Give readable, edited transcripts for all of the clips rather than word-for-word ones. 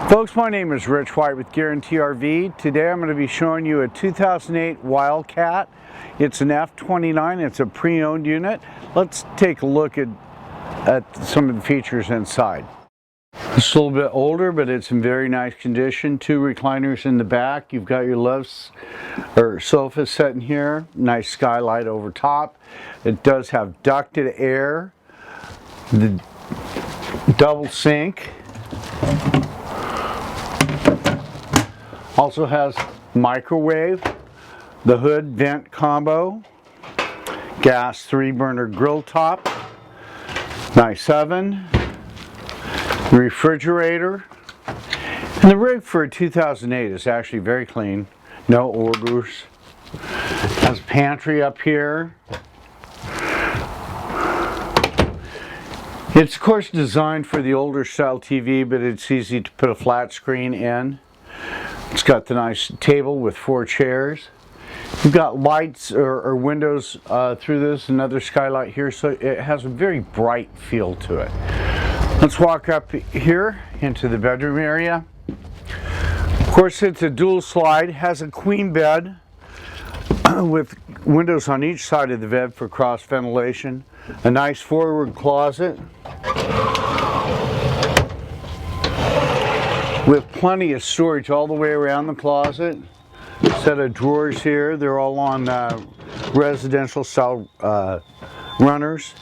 Folks, my name is Rich.White with Guaranty RV. Today I'm going to be showing you a 2008 Wildcat. It's an F29. It's a pre-owned unit. Let's take a look at some of the features inside. It's a little bit older, but it's in very nice condition. Two recliners in the back. You've got your sofa set in here. Nice skylight over top. It does have ducted air. The double sink. Also has microwave, the hood vent combo, gas 3-burner grill top, nice oven, refrigerator, and the rig for a 2008 is actually very clean, no odors. Has a pantry up here. It's of course designed for the older style TV, but it's easy to put a flat screen in. It's got the nice table with 4 chairs. You've got lights or windows through this, another skylight here, so it has a very bright feel to it. Let's walk up here into the bedroom area. Of course, it's a dual slide, has a queen bed with windows on each side of the bed for cross ventilation, a nice forward closet with plenty of storage all the way around the closet. Set of drawers here. They're all on residential style runners.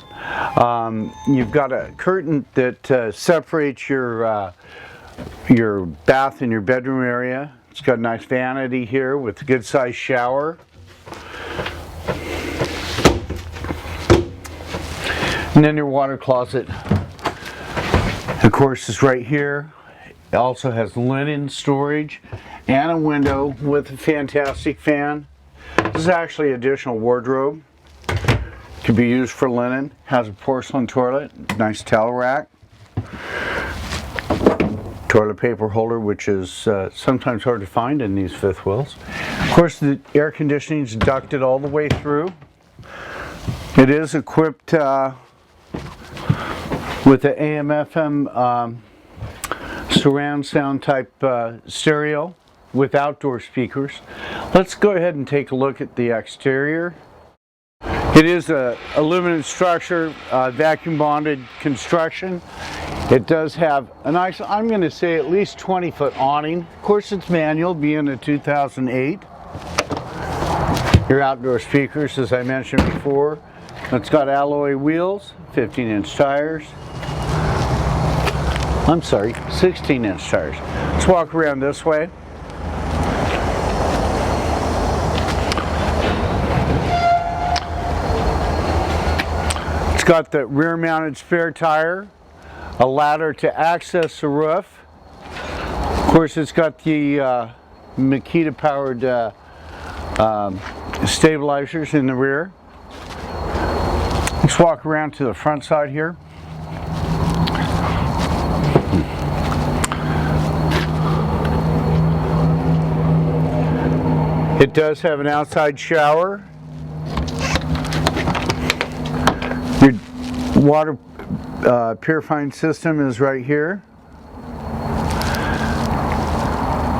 You've got a curtain that separates your bath and your bedroom area. It's got a nice vanity here with a good sized shower. And then your water closet, of course, is right here. It also has linen storage and a window with a fantastic fan. This is actually additional wardrobe. Could be used for linen. Has a porcelain toilet, nice towel rack, toilet paper holder, which is sometimes hard to find in these fifth wheels. Of course, the air conditioning is ducted all the way through. It is equipped with the AM/FM surround sound type stereo with outdoor speakers. Let's go ahead and take a look at the exterior. It is a aluminum structure, vacuum bonded construction. It does have a nice, I'm going to say at least 20-foot awning. Of course it's manual, being a 2008. Your outdoor speakers, as I mentioned before. It's got alloy wheels, 15-inch tires. I'm sorry, 16-inch tires. Let's walk around this way. It's got the rear-mounted spare tire, a ladder to access the roof. Of course, it's got the Makita-powered stabilizers in the rear. Let's walk around to the front side here. It does have an outside shower. Your water purifying system is right here.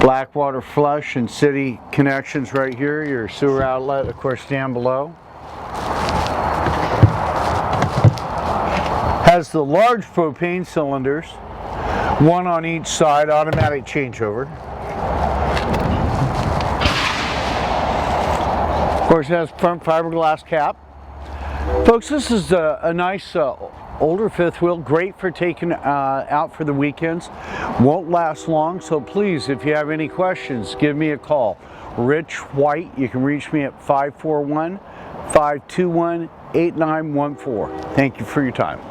Black water flush and city connections right here. Your sewer outlet, of course, down below. Has the large propane cylinders, one on each side, automatic changeover. Of course, it has front fiberglass cap. Folks, this is a nice older fifth wheel, great for taking out for the weekends. Won't last long, so please, if you have any questions, give me a call. Rich.White, you can reach me at 541-521-8914. Thank you for your time.